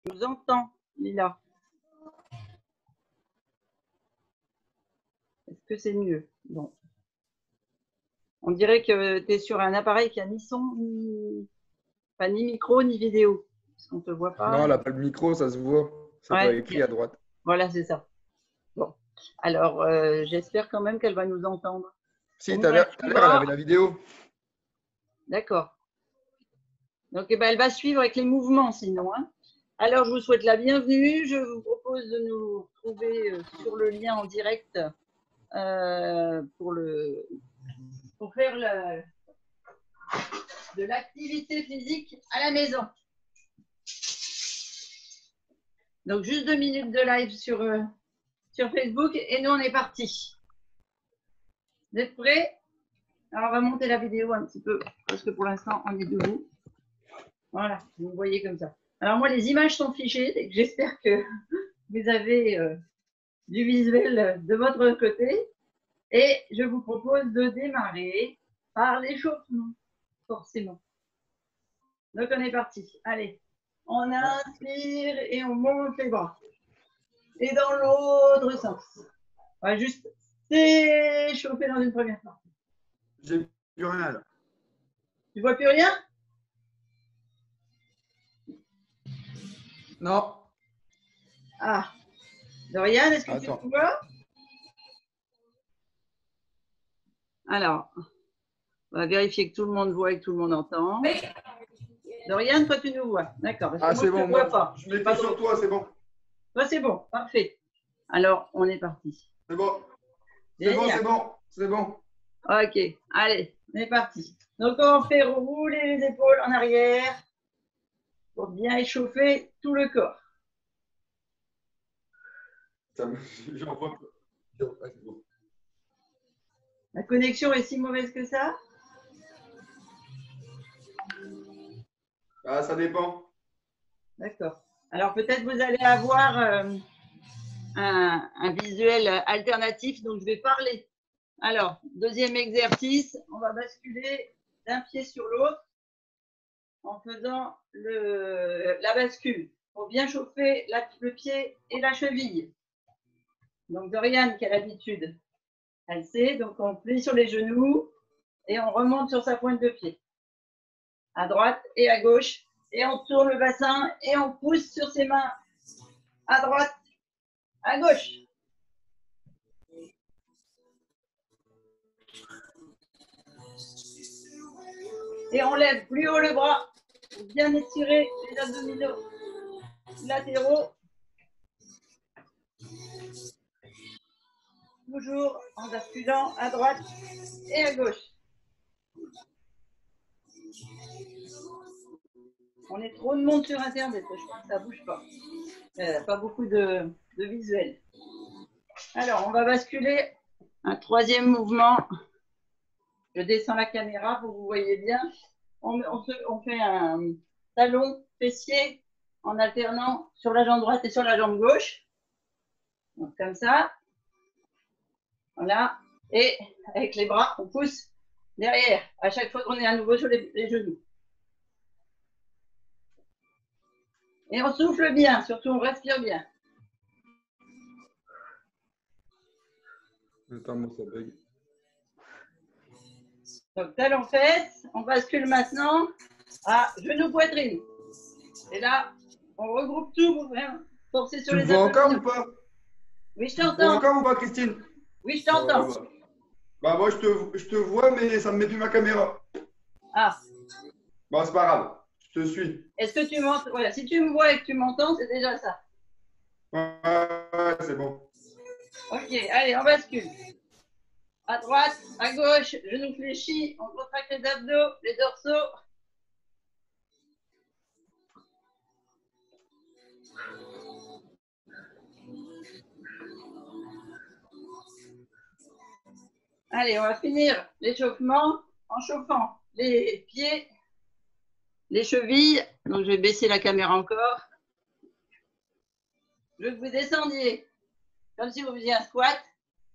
Je vous entends, Lila. Est-ce que c'est mieux? Bon. On dirait que tu es sur un appareil qui a ni son, ni, pas, ni micro, ni vidéo. Parce qu'on ne te voit pas. Non, elle n'a pas le micro, ça se voit. C'est pas écrit à droite. Voilà, c'est ça. Bon. Alors, j'espère quand même qu'elle va nous entendre. Si, tout à l'heure, elle avait la vidéo. D'accord. Donc, eh ben, elle va suivre avec les mouvements sinon. Hein. Alors, je vous souhaite la bienvenue. Je vous propose de nous retrouver sur le lien en direct pour faire de l'activité physique à la maison. Donc, juste 2 minutes de live sur Facebook et nous, on est parti. Vous êtes prêts? Alors, on va monter la vidéo un petit peu parce que pour l'instant, on est debout. Voilà, vous voyez comme ça. Alors, moi, les images sont fichées. J'espère que vous avez du visuel de votre côté. Et je vous propose de démarrer par l'échauffement, forcément. Donc, on est parti. Allez, on inspire et on monte les bras. Et dans l'autre sens. On va juste s'échauffer dans une première partie. J'ai plus rien là. Tu vois plus rien? Non. Ah. Dorian, est-ce que tu vois? Alors, on va vérifier que tout le monde voit et que tout le monde entend. Oui. Dorian, toi, tu nous vois. D'accord. Ah, c'est bon. Moi, pas. Je mets pas sur toi, c'est bon. Toi, c'est bon. Parfait. Alors, on est parti. C'est bon. C'est bon, c'est bon. C'est bon. Ok. Allez, on est parti. Donc, on fait rouler les épaules en arrière pour bien échauffer tout le corps. J'en vois pas. La connexion est si mauvaise que ça? Ah, ça dépend. D'accord. Alors, peut-être vous allez avoir un visuel alternatif, donc je vais parler. Alors, deuxième exercice, on va basculer d'un pied sur l'autre en faisant la bascule pour bien chauffer le pied et la cheville. Donc, Dorian, qui a l'habitude, elle sait, donc on plie sur les genoux et on remonte sur sa pointe de pied. À droite et à gauche. Et on tourne le bassin et on pousse sur ses mains à droite, à gauche. Et on lève plus haut le bras pour bien étirer les abdominaux latéraux. Toujours en basculant à droite et à gauche. On est trop de monde sur Internet, je crois que ça ne bouge pas. Pas beaucoup de visuels. Alors, on va basculer un troisième mouvement. Je descends la caméra pour que vous voyez bien. On fait un talon fessier en alternant sur la jambe droite et sur la jambe gauche. Donc, comme ça. Voilà. Et avec les bras, on pousse derrière. À chaque fois qu'on est à nouveau sur les genoux. Et on souffle bien, surtout on respire bien. Attends, moi ça bug. Donc, talon fesse, on bascule maintenant à genou poitrine. Et là, on regroupe tout pour forcer sur les abdominaux. Tu me vois encore ou pas? Oui, je t'entends. Tu me t'entends. vois encore ou pas, Christine? Oui, je t'entends. Bah, moi, je te vois, mais ça ne met plus ma caméra. Ah. Bon, c'est pas grave. Je te suis. Est-ce que tu m'entends? Voilà, si tu me vois et que tu m'entends, c'est déjà ça. Ouais, c'est bon. Ok, allez, on bascule. À droite, à gauche, genoux fléchis, on contracte les abdos, les dorsaux. Allez, on va finir l'échauffement en chauffant les pieds, les chevilles. Donc, je vais baisser la caméra encore. Je veux que vous descendiez comme si vous faisiez un squat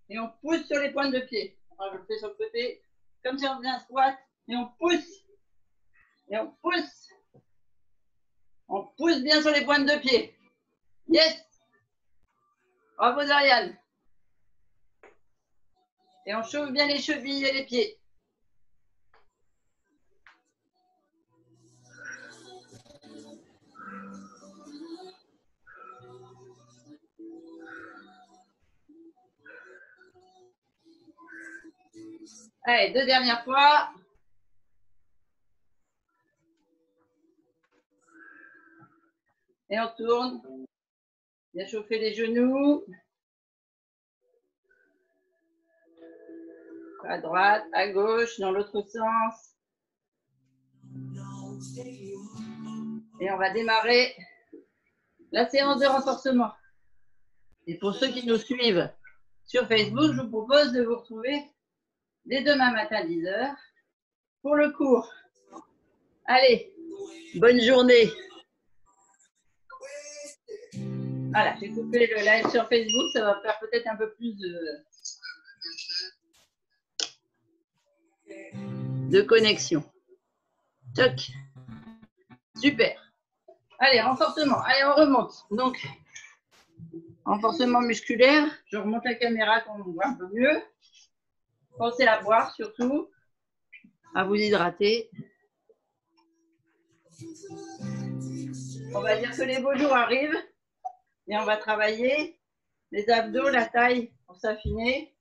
et on pousse sur les pointes de pied. Alors, je le fais sur le côté, comme si on faisait un squat et on pousse. Et on pousse. On pousse bien sur les pointes de pied. Yes. Bravo Zariane. Et on chauffe bien les chevilles et les pieds. Allez, 2 dernières fois. Et on tourne. Bien chauffer les genoux. À droite, à gauche, dans l'autre sens. Et on va démarrer la séance de renforcement. Et pour ceux qui nous suivent sur Facebook, je vous propose de vous retrouver dès demain matin à 10 h pour le cours. Allez, bonne journée. Voilà, j'ai coupé le live sur Facebook, ça va faire peut-être un peu plus de connexion. Toc. Super. Allez, renforcement. Allez, on remonte. Donc, renforcement musculaire. Je remonte la caméra qu'on voit un peu mieux. Pensez à boire surtout, à vous hydrater. On va dire que les beaux jours arrivent et on va travailler les abdos, la taille pour s'affiner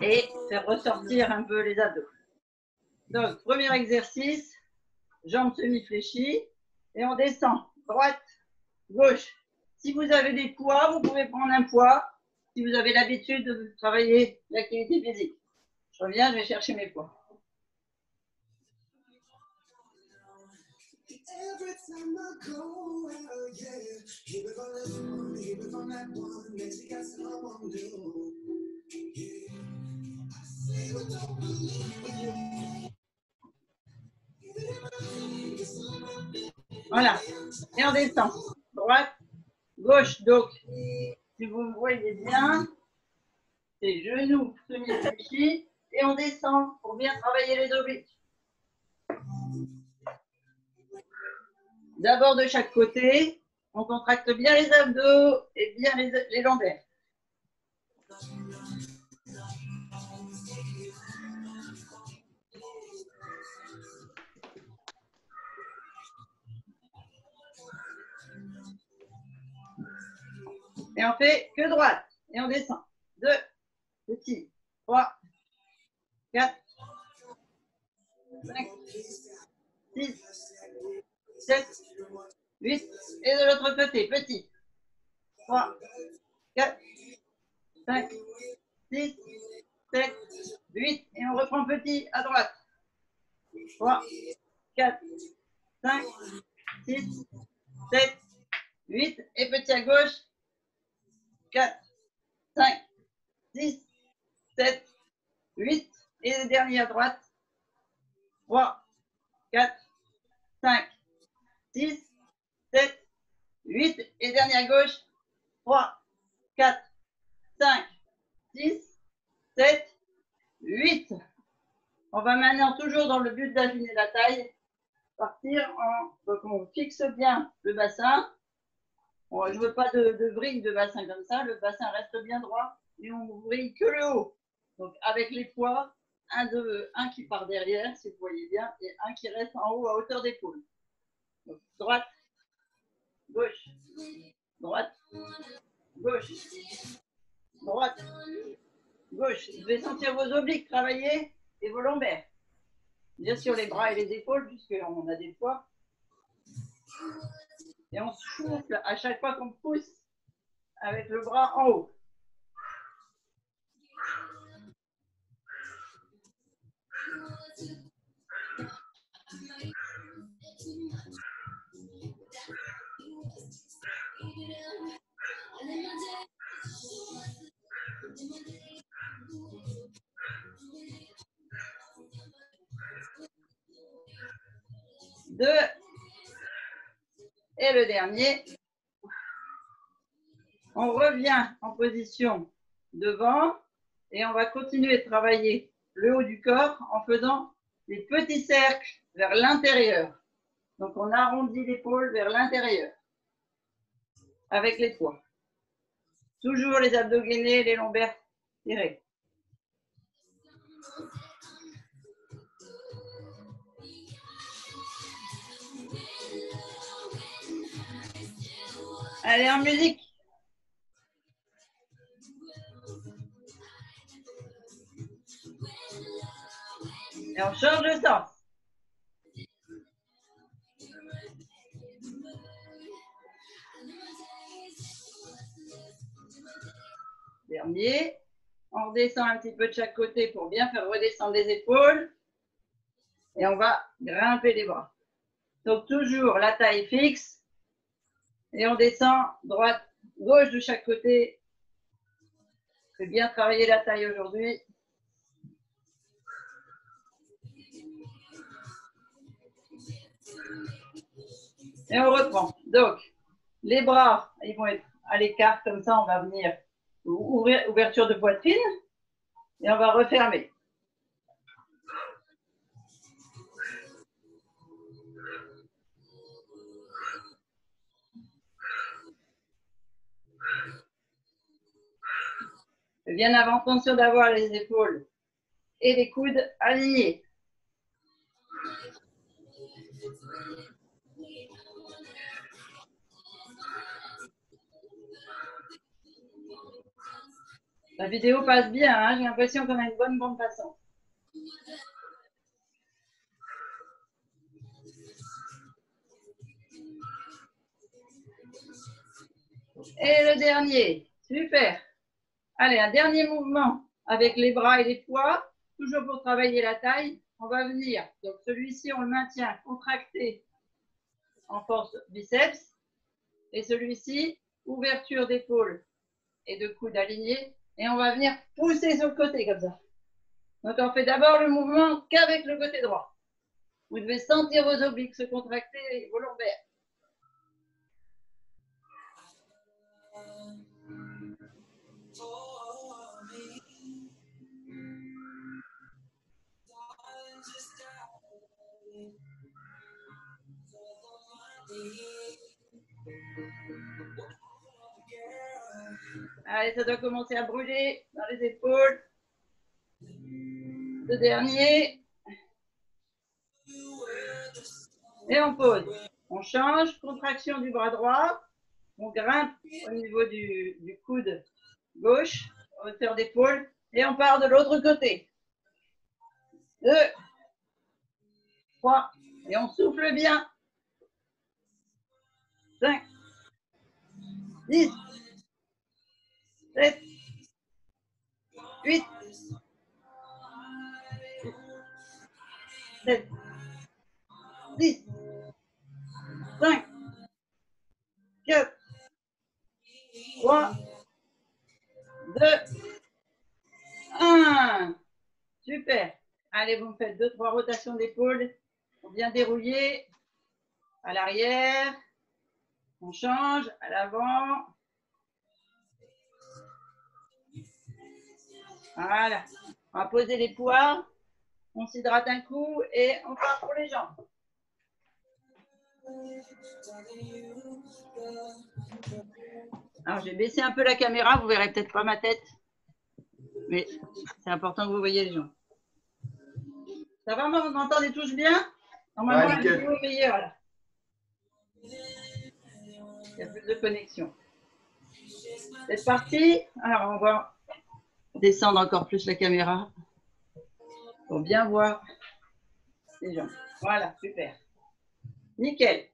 et faire ressortir un peu les abdos. Donc, premier exercice, jambes semi-fléchies et on descend, droite, gauche. Si vous avez des poids, vous pouvez prendre un poids si vous avez l'habitude de travailler l'activité physique. Je reviens, je vais chercher mes poids. Voilà, et on descend, droite, gauche. Donc, si vous me voyez bien, c'est genoux semi-fléchis et on descend pour bien travailler les obliques. D'abord de chaque côté, on contracte bien les abdos et bien les lombaires. Et on fait que droite. Et on descend. 2, petits, 3, 4, 5, 6, 7, 8. Et de l'autre côté, petit. 3, 4, 5, 6, 7, 8. Et on reprend petit à droite. 3, 4, 5, 6, 7, 8. Et petit à gauche. 4, 5, 6, 7, 8. Et le dernier à droite. 3, 4, 5, 6, 7, 8. Et dernier à gauche. 3, 4, 5, 6, 7, 8. On va maintenant, toujours dans le but d'affiner la taille, partir donc on fixe bien le bassin. Bon, je ne veux pas de vrille de bassin comme ça. Le bassin reste bien droit et on vrille que le haut. Donc avec les poids, un qui part derrière, si vous voyez bien, et un qui reste en haut à hauteur d'épaule. Donc droite, gauche, droite, gauche, droite, gauche. Vous devez sentir vos obliques travailler et vos lombaires. Bien sûr les bras et les épaules puisqu'on a des poids. Et on souffle à chaque fois qu'on pousse avec le bras en haut. Deux. Et le dernier. On revient en position devant et on va continuer de travailler le haut du corps en faisant des petits cercles vers l'intérieur. Donc, on arrondit l'épaule vers l'intérieur avec les poids. Toujours les abdos gainés, les lombaires tirés. Allez, en musique. Et on change de sens. Dernier. On redescend un petit peu de chaque côté pour bien faire redescendre les épaules. Et on va grimper les bras. Donc toujours la taille fixe. Et on descend droite, gauche de chaque côté. Je vais bien travailler la taille aujourd'hui. Et on reprend. Donc, les bras, ils vont être à l'écart, comme ça, on va venir ouvrir, ouverture de poitrine. Et on va refermer. Bien avant, attention d'avoir les épaules et les coudes alignés. La vidéo passe bien, hein, j'ai l'impression qu'on a une bonne bande passante. Et le dernier, super. Allez, un dernier mouvement avec les bras et les poids, toujours pour travailler la taille. On va venir, donc celui-ci, on le maintient contracté en force biceps. Et celui-ci, ouverture d'épaule et de coude alignés. Et on va venir pousser sur le côté comme ça. Donc on fait d'abord le mouvement qu'avec le côté droit. Vous devez sentir vos obliques se contracter et vos lombaires. Allez, ça doit commencer à brûler dans les épaules. Le dernier. Et on pose. On change, contraction du bras droit. On grimpe au niveau du coude gauche, hauteur d'épaule. Et on part de l'autre côté. 2, 3. Et on souffle bien. 5, 10, 7, 8, 7, 10, 5, 4, 3, 2, 1. Super. Allez, vous me faites 2-3 rotations d'épaule pour bien dérouiller. À l'arrière. On change. À l'avant. Voilà. On va poser les poids. On s'hydrate un coup et on part pour les jambes. Alors, j'ai baissé un peu la caméra. Vous verrez peut-être pas ma tête. Mais c'est important que vous voyez les jambes. Ça va, vous m'entendez tous bien? Normalement, la vidéo est meilleure là. Il y a plus de connexion. C'est parti. Alors, on va descendre encore plus la caméra pour bien voir les jambes. Voilà, super. Nickel.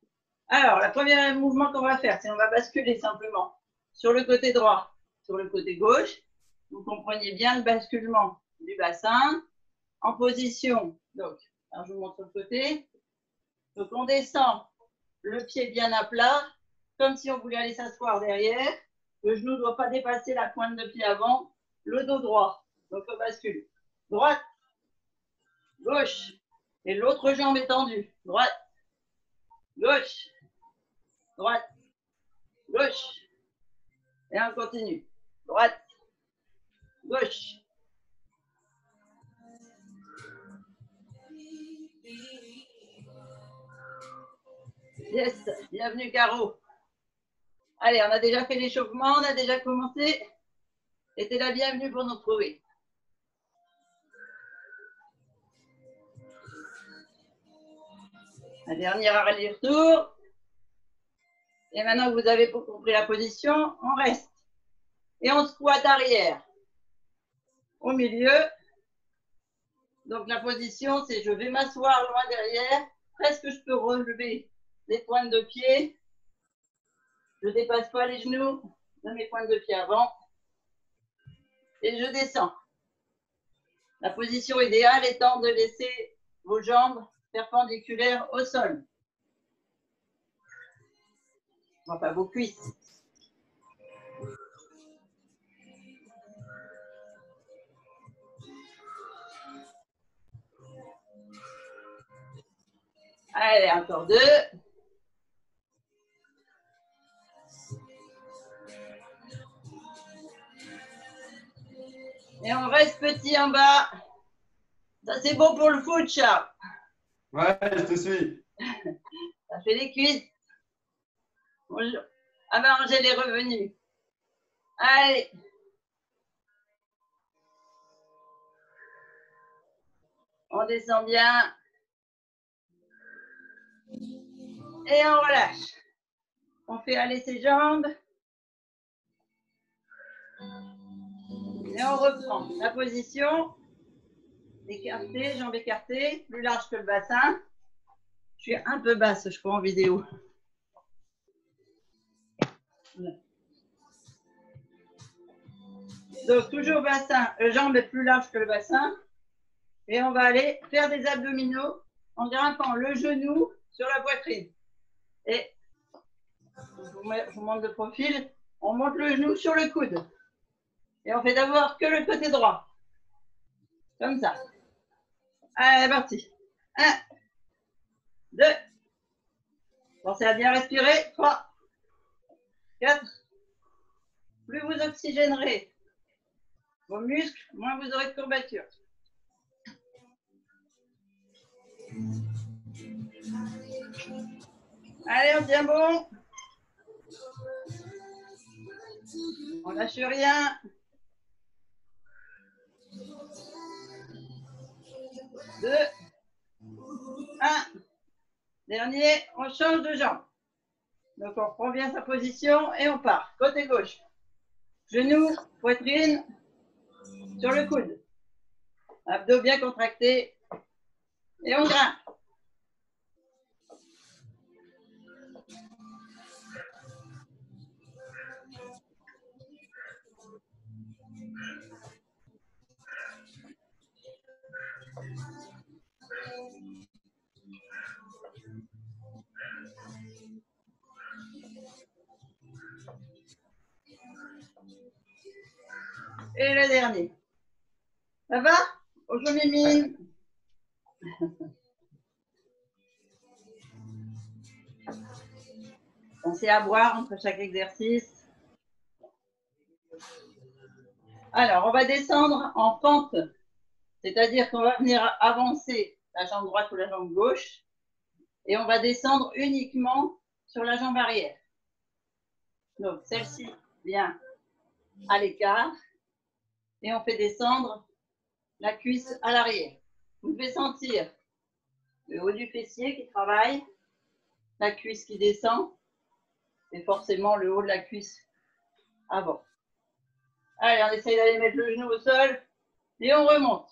Alors, le premier mouvement qu'on va faire, c'est on va basculer simplement sur le côté droit, sur le côté gauche. Vous comprenez bien le basculement du bassin en position. Donc, alors je vous montre le côté. Donc, on descend le pied bien à plat, comme si on voulait aller s'asseoir derrière. Le genou ne doit pas dépasser la pointe de pied avant. Le dos droit. Donc, on bascule. Droite, gauche. Et l'autre jambe est tendue. Droite, gauche, droite, gauche. Et on continue. Droite, gauche. Yes, bienvenue Caro. Allez, on a déjà fait l'échauffement, on a déjà commencé. Et t'es la bienvenue pour nous retrouver. La dernière aller-retour. Et maintenant que vous avez compris la position, on reste. Et on squatte arrière. Au milieu. Donc la position, c'est je vais m'asseoir loin derrière. Presque je peux relever les pointes de pied. Je ne dépasse pas les genoux de mes pointes de pied avant. Et je descends. La position idéale étant de laisser vos jambes perpendiculaires au sol. Enfin, vos cuisses. Allez, encore 2. Et on reste petit en bas. Ça, c'est bon pour le foot, Charles. Ouais, je te suis. Ça fait les cuisses. Bonjour. Ah ben, Angèle est revenue. Allez. On descend bien. Et on relâche. On fait aller ses jambes. Et on reprend la position. Écartée, jambes écartées, plus large que le bassin. Je suis un peu basse, je crois, en vidéo. Donc, toujours bassin, jambes est plus large que le bassin. Et on va aller faire des abdominaux en grimpant le genou sur la poitrine. Et je vous montre de profil. On monte le genou sur le coude. Et on fait d'abord que le côté droit. Comme ça. Allez, parti. 1, 2. Pensez à bien respirer. 3, 4. Plus vous oxygénerez vos muscles, moins vous aurez de courbatures. Allez, on tient bon. On lâche rien. 2, 1. Dernier, on change de jambe. Donc, on reprend bien sa position et on part. Côté gauche. Genou, poitrine, sur le coude. Abdos bien contractés. Et on grimpe. Et le dernier. Ça va? Bonjour Mimine. Pensez à boire entre chaque exercice. Alors, on va descendre en pente. C'est-à-dire qu'on va venir avancer la jambe droite ou la jambe gauche. Et on va descendre uniquement sur la jambe arrière. Donc, celle-ci vient à l'écart. Et on fait descendre la cuisse à l'arrière. Vous devez sentir le haut du fessier qui travaille, la cuisse qui descend et forcément le haut de la cuisse avant. Allez, on essaye d'aller mettre le genou au sol et on remonte.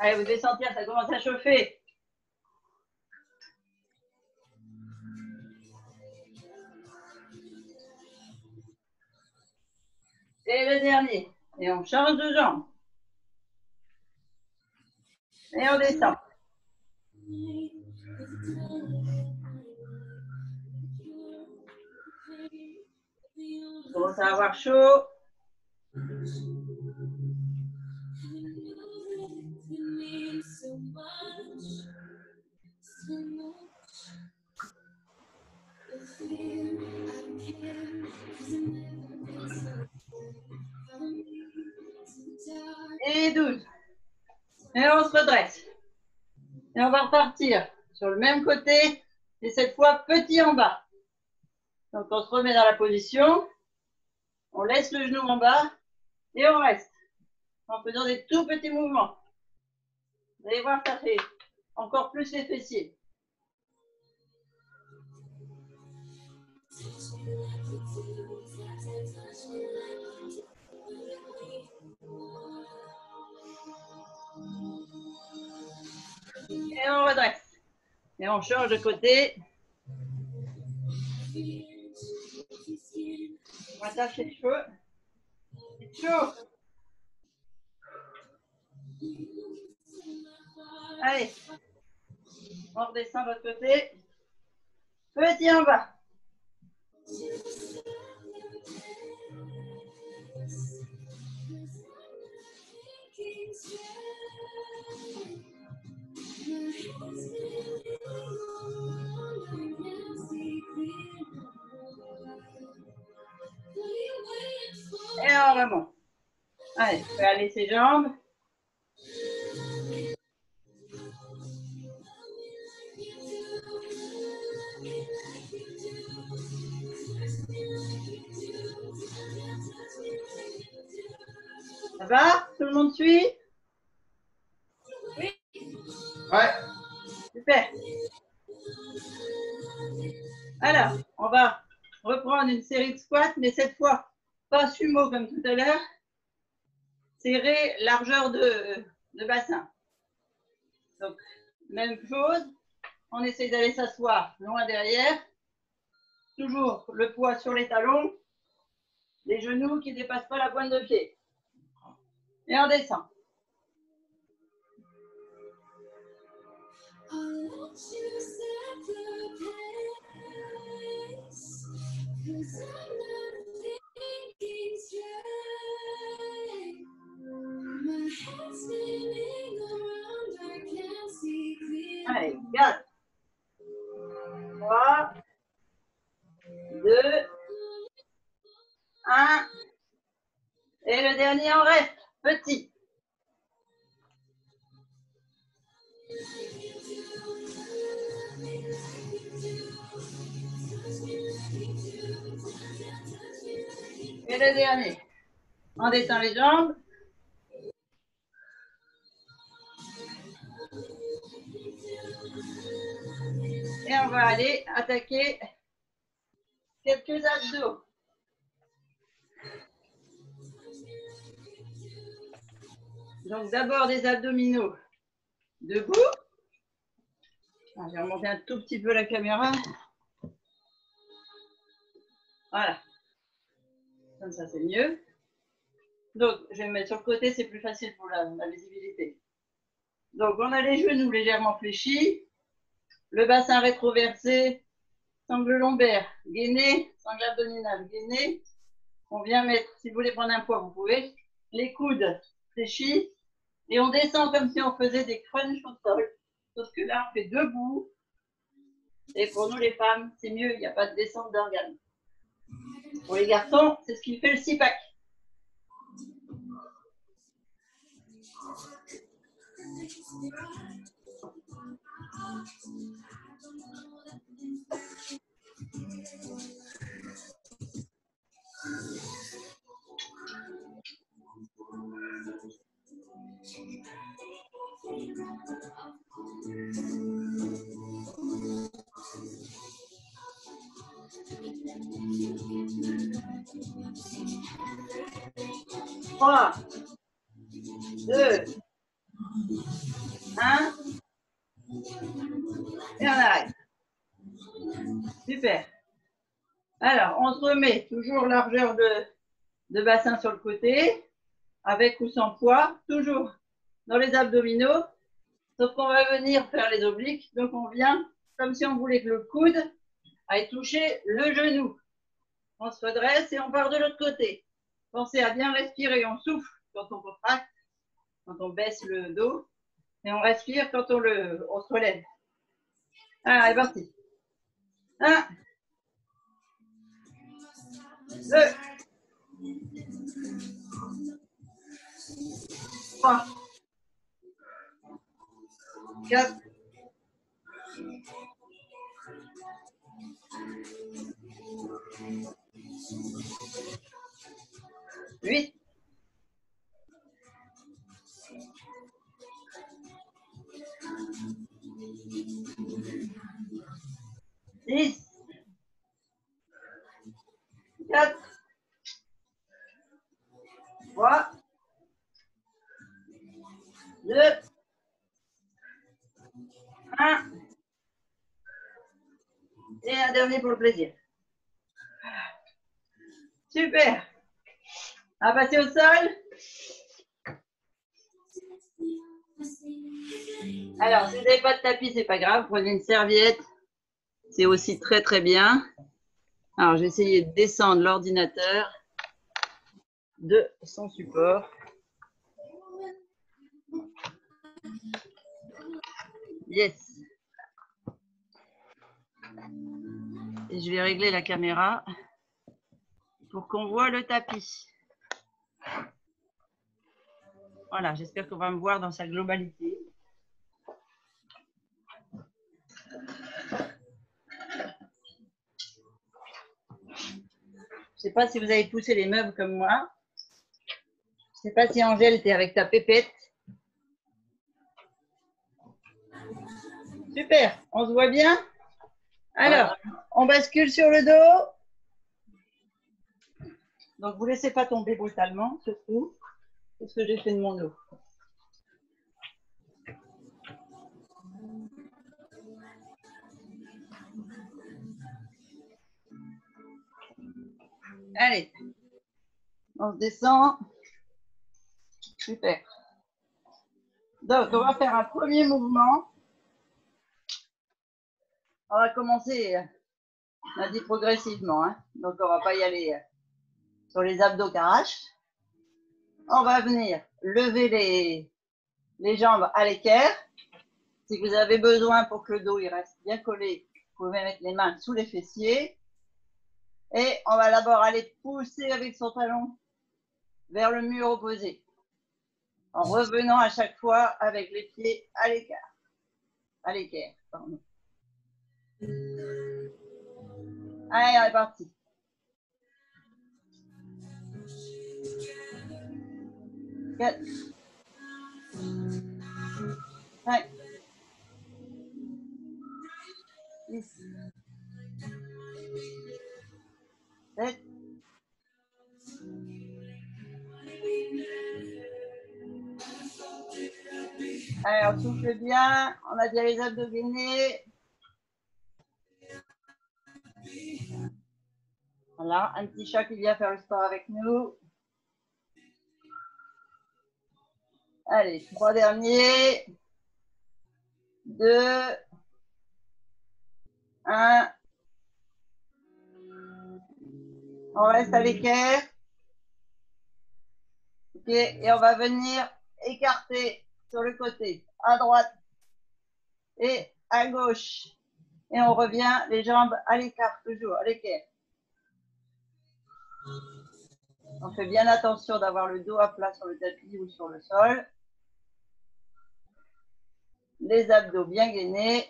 Allez, vous devez sentir, ça commence à chauffer. Et le dernier. Et on change de jambe. Et on descend. On commence à avoir chaud. on va repartir sur le même côté et cette fois petit en bas. Donc on se remet dans la position, on laisse le genou en bas et on reste en faisant des tout petits mouvements. Vous allez voir, ça fait encore plus les fessiers. Et on redresse. Et on change de côté. On attache les cheveux. C'est chaud. Allez. On redescend de l'autre côté. Petit en bas. Et on remonte. Allez, on peut aller ses jambes. Ça va? Tout le monde suit? Oui. Ouais. Super. Alors, on va reprendre une série de squats, mais cette fois, pas sumo comme tout à l'heure. Serré, largeur de bassin. Donc, même chose. On essaie d'aller s'asseoir loin derrière. Toujours le poids sur les talons. Les genoux qui ne dépassent pas la pointe de pied. Et on descend. Allez, 4, 3, 2, 1. Et le dernier en reste, petit. Et le dernier. On descend les jambes. Et on va aller attaquer quelques abdos. Donc d'abord des abdominaux debout. Je vais remonter un tout petit peu la caméra. Voilà. Comme ça, c'est mieux. Donc, je vais me mettre sur le côté, c'est plus facile pour la visibilité. Donc, on a les genoux légèrement fléchis, le bassin rétroversé, sangle lombaire, gainé, sangle abdominale, gainé. On vient mettre, si vous voulez prendre un poids, vous pouvez, les coudes fléchis. Et on descend comme si on faisait des crunchs au sol. Sauf que là, on fait debout. Et pour nous, les femmes, c'est mieux, il n'y a pas de descente d'organes. Pour les garçons, c'est ce qui fait le six-pack. Trois, 2, 1. Et on arrête. Super. Alors, on se remet toujours largeur de bassin sur le côté, avec ou sans poids, toujours dans les abdominaux, sauf qu'on va venir faire les obliques. Donc, on vient comme si on voulait que le coude aille toucher le genou. On se redresse et on part de l'autre côté. Pensez à bien respirer, on souffle quand on contracte, quand on baisse le dos, et on respire quand on se relève. Alors, c'est parti. 1, 2, 3, 4, 8, 10, 4, 3, 2, 1. Et un dernier pour le plaisir. Super. On va passer au sol. Alors, si vous n'avez pas de tapis, c'est pas grave. Prenez une serviette. C'est aussi très, très bien. Alors, je vais essayer de descendre l'ordinateur de son support. Yes. Et je vais régler la caméra pour qu'on voit le tapis. Voilà, j'espère qu'on va me voir dans sa globalité. Je ne sais pas si vous avez poussé les meubles comme moi. Je ne sais pas si Angèle, tu es avec ta pépette. Super, on se voit bien? Alors, on bascule sur le dos. Donc, vous ne laissez pas tomber brutalement, surtout. C'est ce que j'ai fait de mon dos. Allez, on se descend. Super. Donc, on va faire un premier mouvement. On va commencer, on a dit progressivement, hein. Donc on ne va pas y aller sur les abdos qu'arrache. On va venir lever les jambes à l'équerre. Si vous avez besoin pour que le dos il reste bien collé, vous pouvez mettre les mains sous les fessiers. Et on va d'abord aller pousser avec son talon vers le mur opposé. En revenant à chaque fois avec les pieds à l'écart. À l'équerre, pardon. Allez, on est parti. 4, 5, 6, 7, 8. Allez, on souffle bien. On a bien les abdos gainés. Voilà, un petit chat qui vient faire le sport avec nous. Allez, 3 derniers. 2, 1. On reste à l'équerre. Ok, et on va venir écarter sur le côté, à droite et à gauche. Et on revient les jambes à l'écart, toujours à l'équerre. On fait bien attention d'avoir le dos à plat sur le tapis ou sur le sol. Les abdos bien gainés.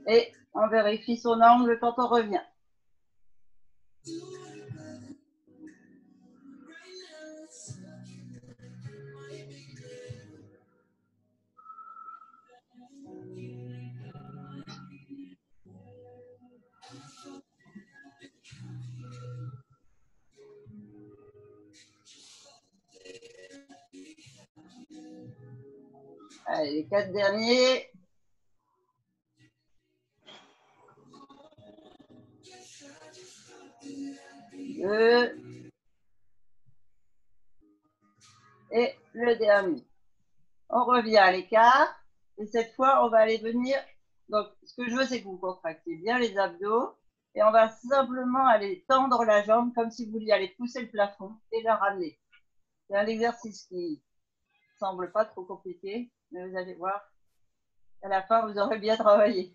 Et on vérifie son angle quand on revient. Allez, les 4 derniers. Deux. Et le dernier. On revient à l'écart. Et cette fois, on va aller venir. Donc, ce que je veux, c'est que vous contractiez bien les abdos. Et on va simplement aller tendre la jambe comme si vous vouliez aller pousser le plafond et la ramener. C'est un exercice qui semble pas trop compliqué, mais vous allez voir, à la fin, vous aurez bien travaillé.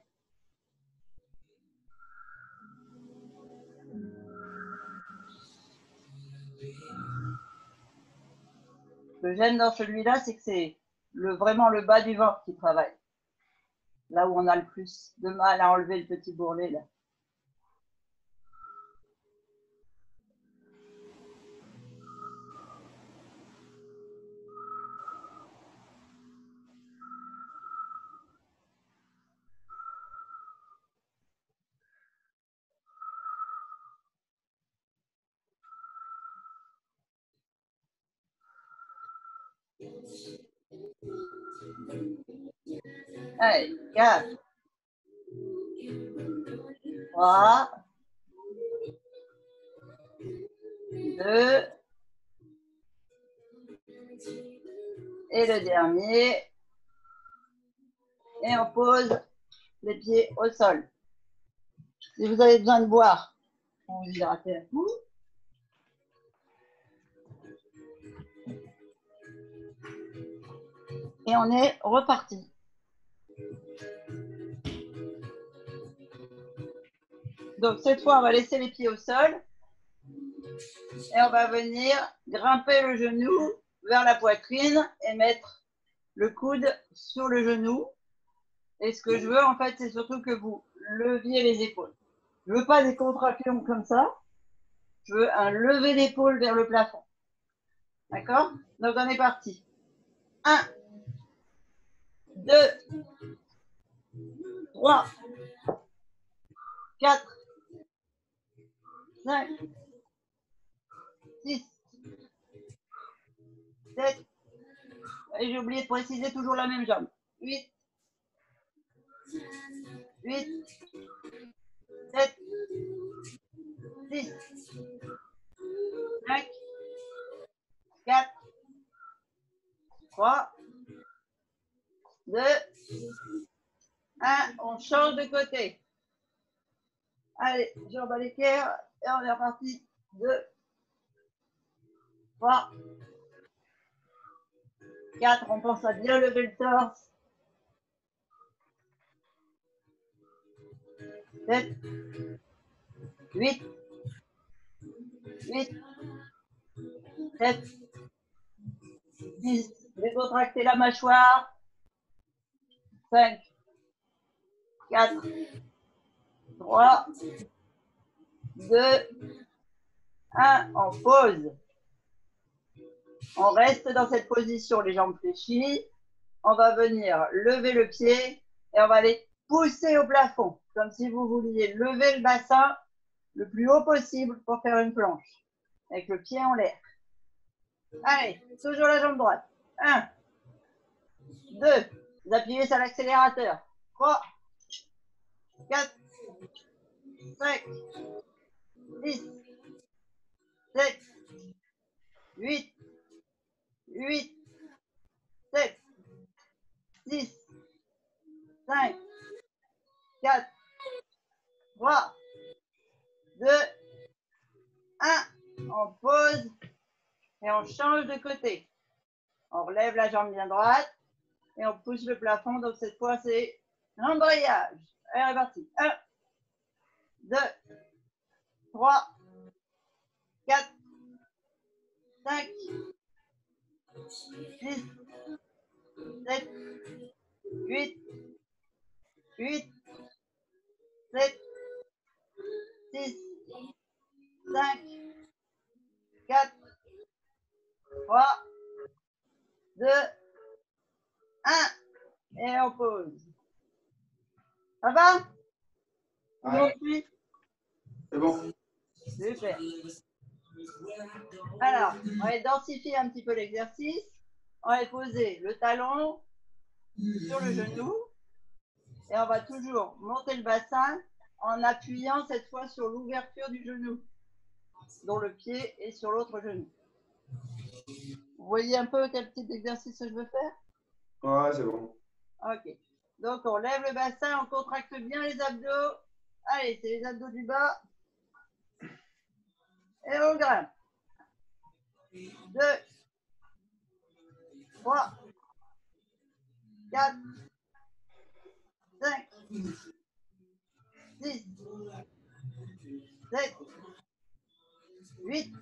Ce que j'aime dans celui-là, c'est que c'est vraiment le bas du ventre qui travaille. Là où on a le plus de mal à enlever le petit bourrelet, là. Allez, 4, 3, 2, et le dernier. Et on pose les pieds au sol. Si vous avez besoin de boire, vous vous hydratez un coup. Et on est reparti. Donc cette fois, on va laisser les pieds au sol. Et on va venir grimper le genou vers la poitrine et mettre le coude sur le genou. Et ce que je veux, en fait, c'est surtout que vous leviez les épaules. Je ne veux pas des contractions comme ça. Je veux un lever d'épaule vers le plafond. D'accord? Donc, on est parti. 1, 2, 3, 4, 5, 6, 7. Et j'ai oublié de préciser toujours la même jambe. 8, 8, 7, 6, 5, 4, 3, 2, 1. On change de côté. Allez, jambes à l'équerre et on est reparti. 2, 3, 4. On pense à bien lever le torse. 7, 8, 8, 7, 10. Décontractez la mâchoire. 5, 4, 3, 2, 1. On pose. On reste dans cette position, les jambes fléchies. On va venir lever le pied et on va aller pousser au plafond, comme si vous vouliez lever le bassin le plus haut possible pour faire une planche, avec le pied en l'air. Allez, toujours la jambe droite. 1, 2, vous appuyez sur l'accélérateur. 3, 4, 5, 6, 7, 8, 8, 7, 6, 5, 4, 3, 2, 1. On pose et on change de côté. On relève la jambe bien droite et on pousse le plafond. Donc cette fois, c'est l'embrayage. Allez, on est parti. 1, 2, 3, 4, 5, 6, 7, 8, 8, 7, 6, 5, 4, 3, 2, 1. Et on pose. Ça va? Ouais. C'est bon. Super. Alors, on va densifier un petit peu l'exercice. On va poser le talon sur le genou et on va toujours monter le bassin en appuyant cette fois sur l'ouverture du genou, dont le pied est sur l'autre genou. Vous voyez un peu quel type d'exercice je veux faire? Ouais, c'est bon. Ok. Donc, on lève le bassin, on contracte bien les abdos. Allez, c'est les abdos du bas. Et on grimpe. 2, 3, 4, 5, 6, 7, 8,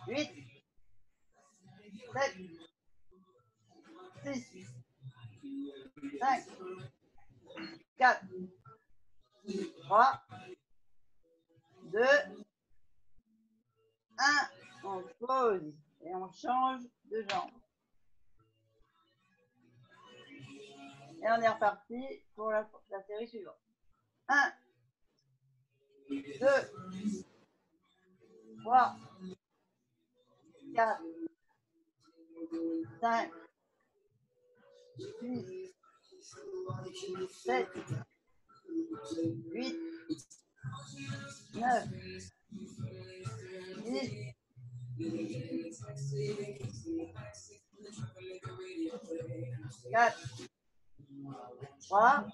8, 7, 6, 5, 4, 3, 2, 1. On pose et on change de jambe. Et on est reparti pour la série suivante. 1, 2, 3, 4, 5, 6, 7, 8, 9, 10, 4, 3,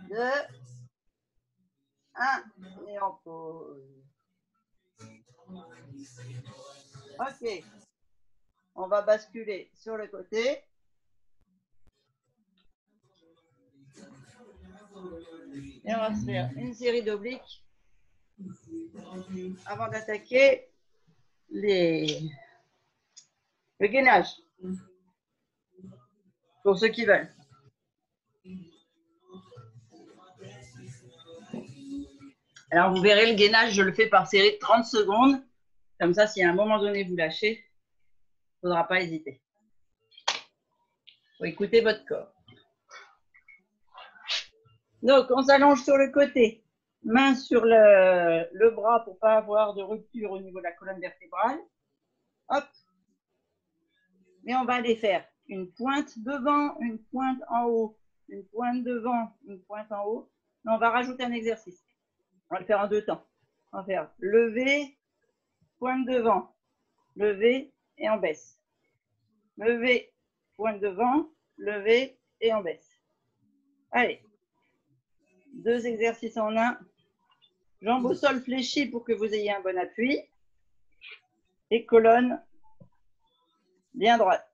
2, 1. Et on pose. Ok. On va basculer sur le côté. Et on va se faire une série d'obliques avant d'attaquer le gainage. Pour ceux qui veulent. Alors, vous verrez, le gainage, je le fais par série de 30 secondes. Comme ça, si à un moment donné, vous lâchez, il ne faudra pas hésiter. Il faut écouter votre corps. Donc, on s'allonge sur le côté. Main sur le bras pour ne pas avoir de rupture au niveau de la colonne vertébrale. Hop. Mais on va aller faire une pointe devant, une pointe en haut, une pointe devant, une pointe en haut. Mais on va rajouter un exercice. On va le faire en 2 temps. On va faire lever, pointe devant, lever et on baisse. Lever, pointe devant, lever et on baisse. Allez. 2 exercices en 1. Jambes au sol fléchies pour que vous ayez un bon appui. Et colonne bien droite.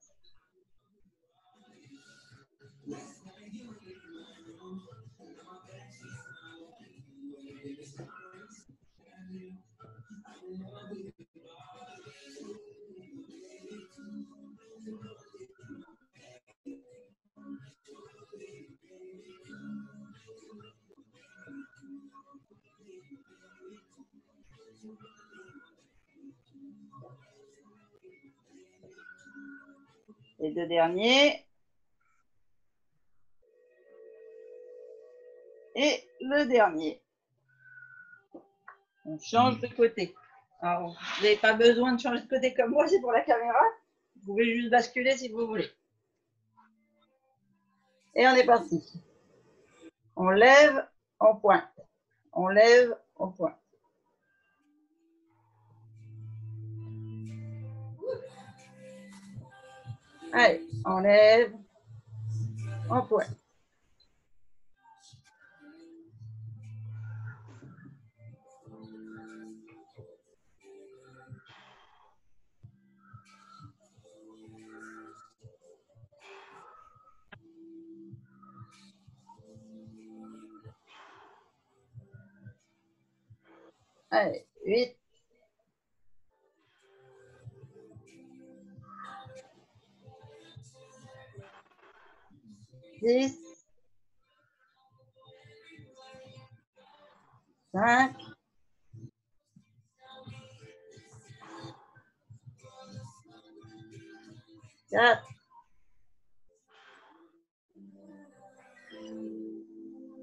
Les 2 derniers. Et le dernier. On change de côté. Alors, vous n'avez pas besoin de changer de côté comme moi, c'est pour la caméra. Vous pouvez juste basculer si vous voulez. Et on est parti. On lève, on pointe. On lève, on pointe. Allez, on lève, on pointe. Allez, 8. 10. 5. 4.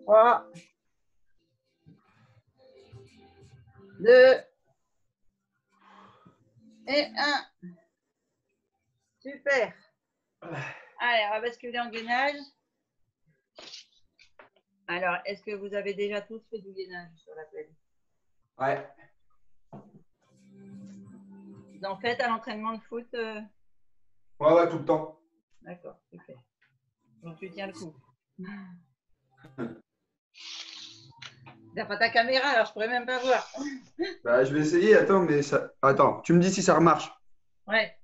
3. 2. Et 1. Super. Allez, on va basculer en gainage. Alors, est-ce que vous avez déjà tous fait du gainage sur la plaine? Ouais. Vous en faites à l'entraînement de foot Ouais, tout le temps. D'accord, super. Donc, tu tiens le coup. T'as pas ta caméra, alors je pourrais même pas voir. Bah, je vais essayer. Attends, mais ça. Attends, tu me dis si ça remarche. Ouais.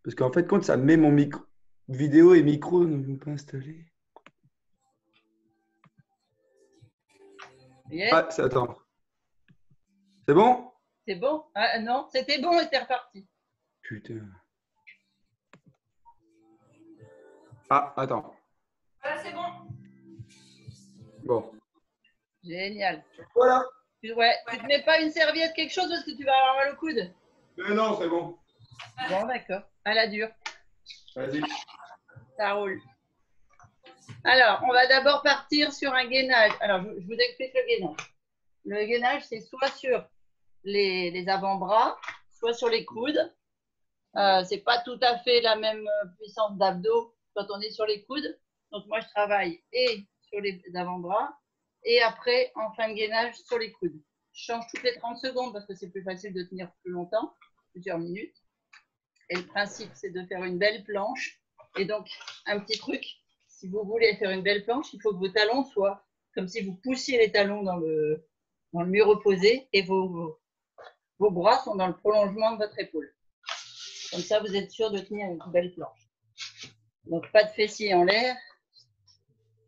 Parce qu'en fait, quand ça met mon micro, vidéo et micro ne vont pas installer. Yes. Ah, attends. C'est bon? C'est bon? Ah, non, c'était bon et c'est reparti. Putain. Ah, attends. Voilà, c'est bon. Bon. Génial. Voilà. Ouais, tu te mets pas une serviette, quelque chose, parce que tu vas avoir mal au coude. Mais non, c'est bon. Bon, d'accord. À la dure. Vas-y. Ça roule. Alors, on va d'abord partir sur un gainage. Alors, je vous explique le gainage. Le gainage, c'est soit sur les avant-bras, soit sur les coudes. C'est pas tout à fait la même puissance d'abdos quand on est sur les coudes. Donc moi, je travaille et sur les avant-bras et après, en fin de gainage, sur les coudes. Je change toutes les 30 secondes parce que c'est plus facile de tenir plus longtemps, plusieurs minutes. Et le principe, c'est de faire une belle planche. Et donc, un petit truc, si vous voulez faire une belle planche, il faut que vos talons soient comme si vous poussiez les talons dans le mur opposé et vos bras sont dans le prolongement de votre épaule. Comme ça, vous êtes sûr de tenir une belle planche. Donc, pas de fessiers en l'air,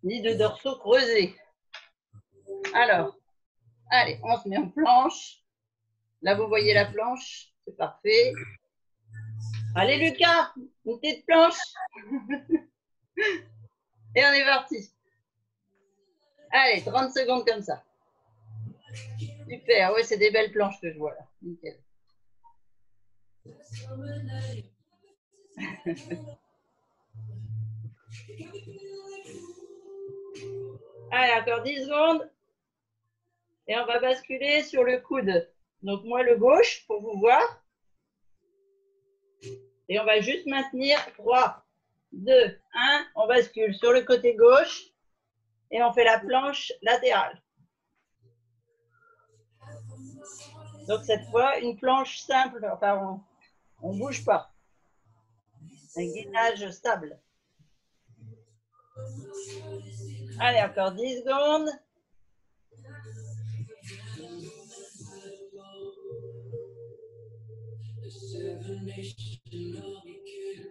ni de dorsaux creusés. Alors, allez, on se met en planche. Là, vous voyez la planche, c'est parfait. Allez, Lucas, une petite planche. Et on est parti. Allez, 30 secondes comme ça. Super, ouais, c'est des belles planches que je vois là. Nickel. Allez, encore 10 secondes. Et on va basculer sur le coude. Donc moi, le gauche, pour vous voir. Et on va juste maintenir 3, 2, 1. On bascule sur le côté gauche. Et on fait la planche latérale. Donc cette fois, une planche simple. Enfin, on ne bouge pas. Un gainage stable. Allez, encore 10 secondes.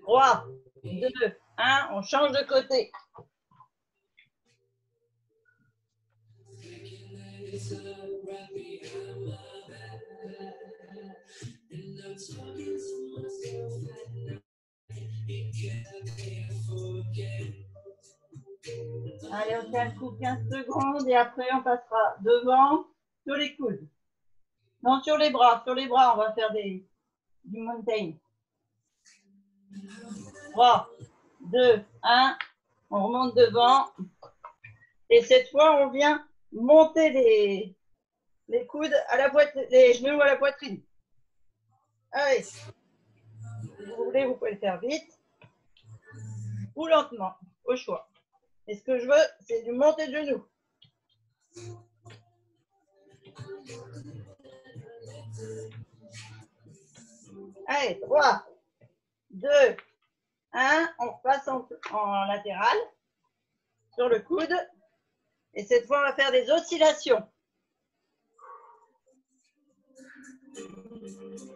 Trois, 2, 1, on change de côté. Allez, on tient le coup 15 secondes et après on passera devant sur les coudes. Non, sur les bras, on va faire du mountain. 3, 2, 1, on remonte devant. Et cette fois, on vient monter les coudes à la poitrine, les genoux à la poitrine. Allez, si vous voulez, vous pouvez le faire vite ou lentement, au choix. Et ce que je veux, c'est du monter de genoux. Allez, 3, 2, 1, on repasse en latéral sur le coude. Et cette fois, on va faire des oscillations.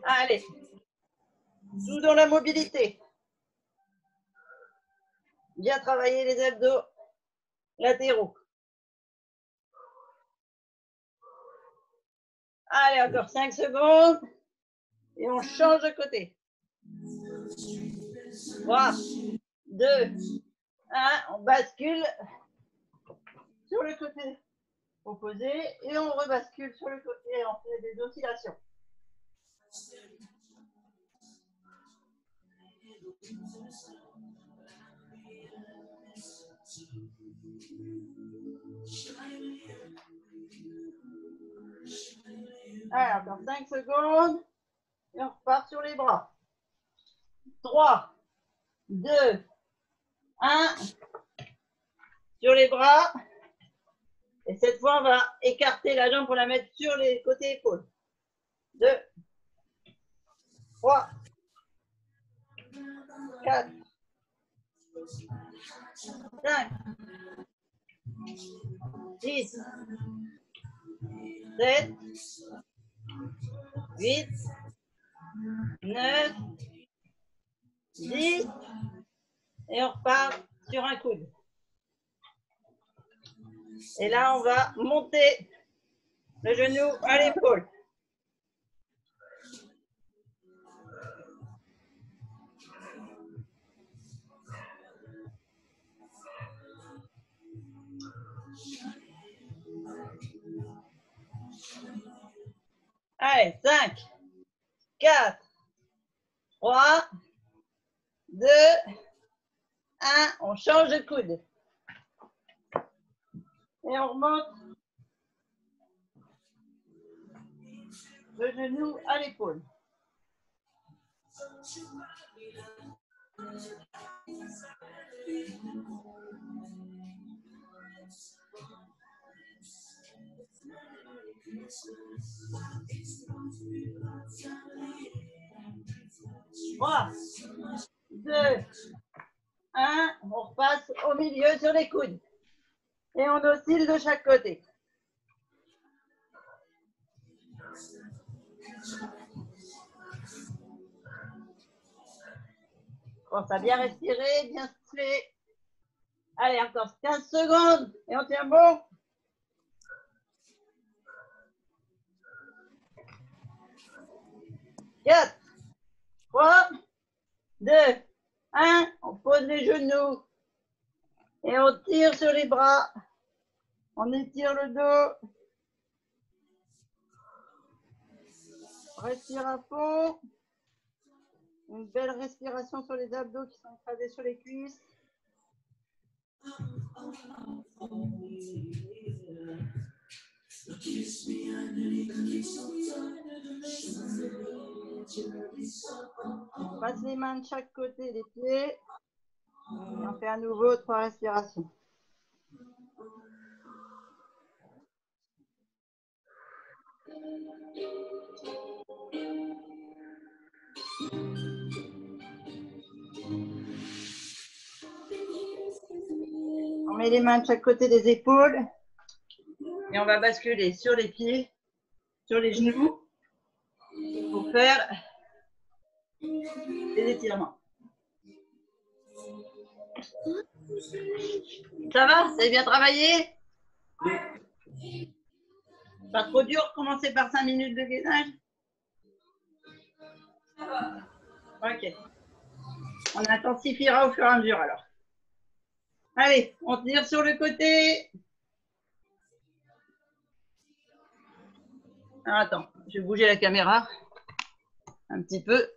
Allez, tout dans la mobilité. Bien travailler les abdos latéraux. Allez, encore 5 secondes. Et on change de côté. 3, 2, 1, on bascule sur le côté opposé et on rebascule sur le côté et on fait des oscillations. Allez, encore 5 secondes et on repart sur les bras. 3, 2, 1, sur les bras. Et cette fois, on va écarter la jambe pour la mettre sur les côtés épaules. 2, 3, 4, 5, 6, 7, 8, 9, 10. Et on repart sur un coude. Et là, on va monter le genou à l'épaule. Allez, 5, 4, 3, 2, 1. On change de coude. Et on remonte le genou à l'épaule. Trois, deux, un. On repasse au milieu sur les coudes. Et on oscille de chaque côté. Pense à bien respirer, bien souffler. Allez, encore 15 secondes et on tient bon. 4, 3, 2, 1. On pose les genoux et on tire sur les bras. On étire le dos. Respire à fond. Une belle respiration sur les abdos qui sont écrasés sur les cuisses. On passe les mains de chaque côté des pieds. Et on fait à nouveau 3 respirations. On met les mains de chaque côté des épaules et on va basculer sur les pieds, sur les genoux pour faire des étirements. Ça va? Vous avez bien travaillé? Pas trop dur, commencer par 5 minutes de gainage? Ok. On intensifiera au fur et à mesure alors. Allez, on tire sur le côté. Alors, attends, je vais bouger la caméra un petit peu.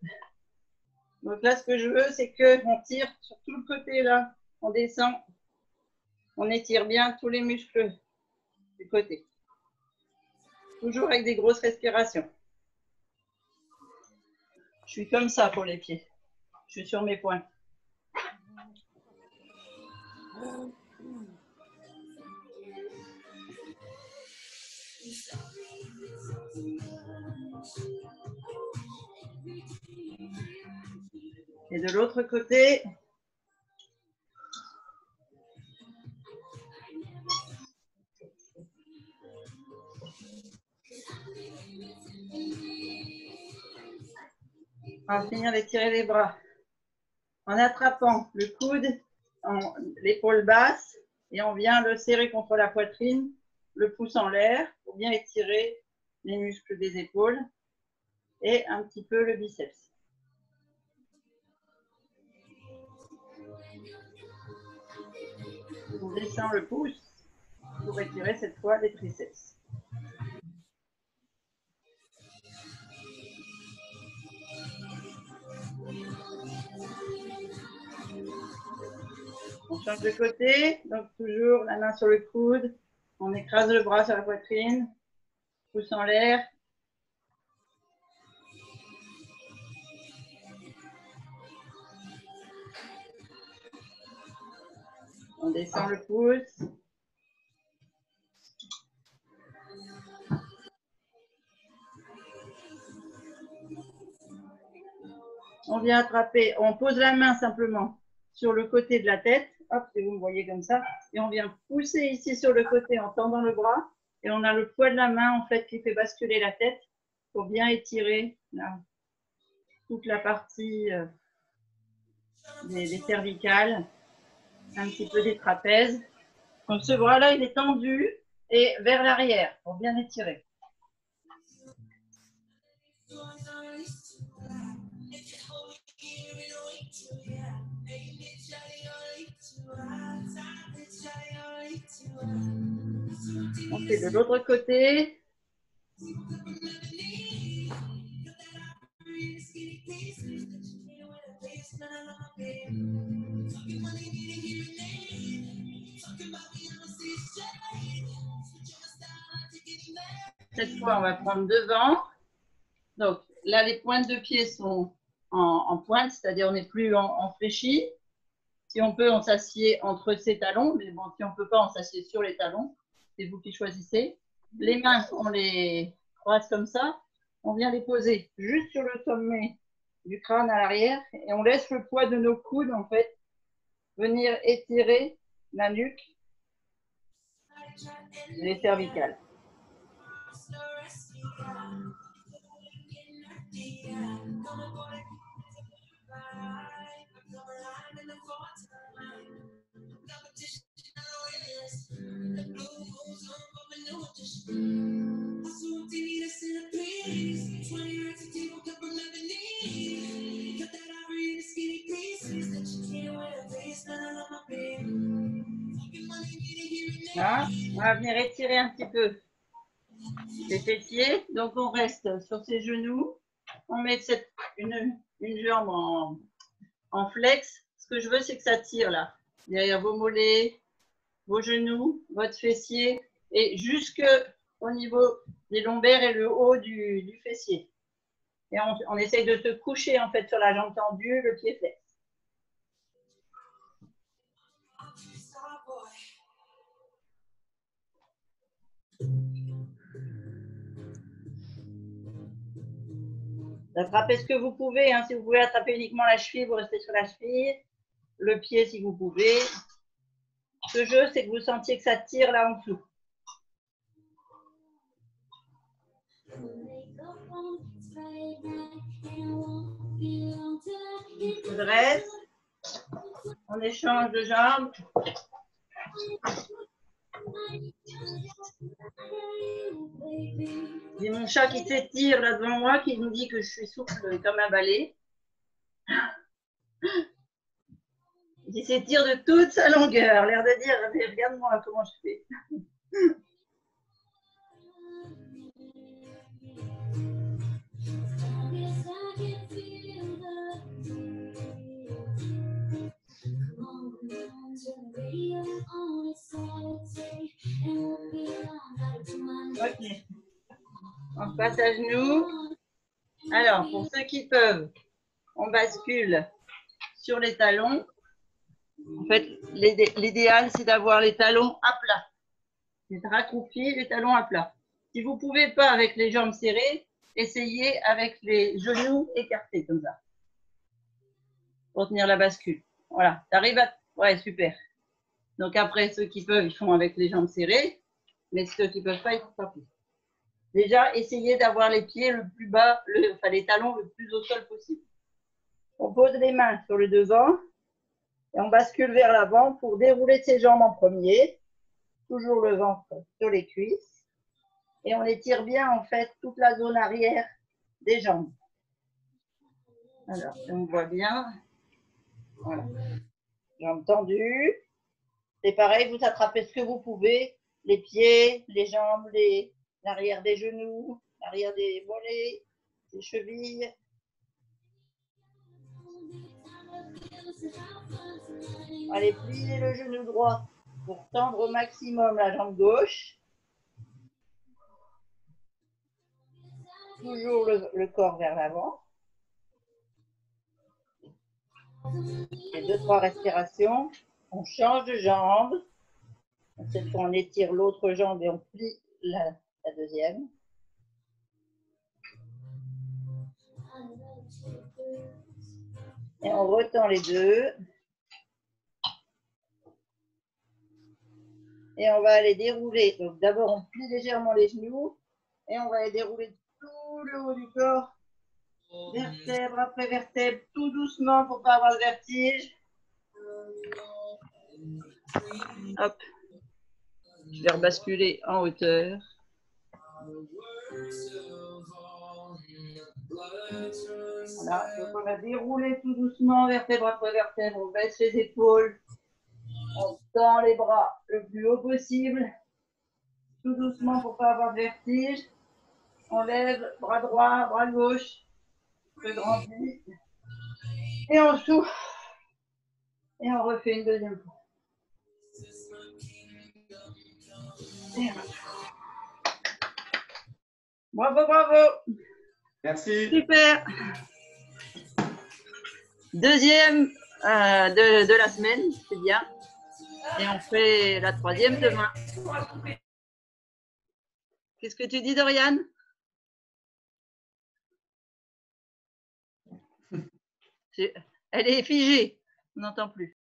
Donc là, ce que je veux, c'est qu'on tire sur tout le côté là. On descend. On étire bien tous les muscles du côté. Toujours avec des grosses respirations. Je suis comme ça pour les pieds. Je suis sur mes poings. Et de l'autre côté, on va finir d'étirer les bras en attrapant le coude, l'épaule basse, et on vient le serrer contre la poitrine, le pouce en l'air pour bien étirer les muscles des épaules et un petit peu le biceps. On descend le pouce pour étirer cette fois les triceps. On change de côté, donc toujours la main sur le coude, on écrase le bras sur la poitrine, pouce en l'air. On descend le pouce. On vient attraper, on pose la main simplement sur le côté de la tête. Hop, si vous me voyez comme ça. Et on vient pousser ici sur le côté en tendant le bras. Et on a le poids de la main en fait qui fait basculer la tête pour bien étirer là, toute la partie des cervicales, un petit peu des trapèzes. Donc ce bras-là, il est tendu et vers l'arrière pour bien étirer. On fait de l'autre côté. Cette fois, on va prendre devant. Donc là, les pointes de pied sont en pointe, c'est-à-dire on n'est plus en fléchi. Si on peut, on s'assied entre ses talons, mais bon, si on ne peut pas, on s'assied sur les talons. C'est vous qui choisissez. Les mains, on les croise comme ça. On vient les poser juste sur le sommet du crâne à l'arrière et on laisse le poids de nos coudes, en fait, venir étirer la nuque et les cervicales. Là, on va venir étirer un petit peu les fessiers. Donc, on reste sur ses genoux. On met une jambe en flex. Ce que je veux, c'est que ça tire là, derrière vos mollets, vos genoux, votre fessier et jusque au niveau des lombaires et le haut du fessier. Et on essaye de se coucher en fait sur la jambe tendue, le pied flex. Attrapez ce que vous pouvez. Hein. Si vous pouvez attraper uniquement la cheville, vous restez sur la cheville. Le pied si vous pouvez. Ce jeu, c'est que vous sentiez que ça tire là en dessous. On se dresse. On échange de jambes. J'ai mon chat qui s'étire là devant moi, qui nous dit que je suis souple comme un balai. Il s'étire de toute sa longueur, l'air de dire, regarde-moi comment je fais. Ok. On passe à genoux. Alors, pour ceux qui peuvent, on bascule sur les talons. En fait, l'idéal, c'est d'avoir les talons à plat. C'est raccroupi, les talons à plat. Si vous ne pouvez pas avec les jambes serrées, essayez avec les genoux écartés, comme ça. Pour tenir la bascule. Voilà, t'arrives à... Ouais, super. Donc après, ceux qui peuvent, ils font avec les jambes serrées. Mais ceux qui ne peuvent pas, ils ne font pas plus. Déjà, essayez d'avoir les pieds le plus bas, enfin les talons le plus au sol possible. On pose les mains sur le devant et on bascule vers l'avant pour dérouler ses jambes en premier. Toujours le ventre sur les cuisses. Et on étire bien en fait toute la zone arrière des jambes. Alors, on voit bien. Voilà. Jambes tendues. C'est pareil, vous attrapez ce que vous pouvez. Les pieds, les jambes, l'arrière des genoux, l'arrière des mollets, les chevilles. Allez, pliez le genou droit pour tendre au maximum la jambe gauche. Toujours le corps vers l'avant. Et 2-3 respirations. On change de jambe. Cette fois, on étire l'autre jambe et on plie la deuxième. Et on retend les deux. Et on va aller dérouler. Donc d'abord, on plie légèrement les genoux. Et on va aller dérouler tout le haut du corps. Vertèbre après vertèbre, tout doucement pour ne pas avoir de vertige. Hop. Je vais rebasculer en hauteur. Voilà, donc on va dérouler tout doucement, vertèbre après vertèbre, on baisse les épaules, on tend les bras le plus haut possible, tout doucement pour ne pas avoir de vertige. On lève bras droit, bras gauche, je grandis, et on souffle, et on refait une deuxième fois. Bravo, bravo. Merci. Super. Deuxième de la semaine, c'est bien. Et on fait la troisième demain. Qu'est-ce que tu dis, Dorian? Elle est figée. On n'entend plus.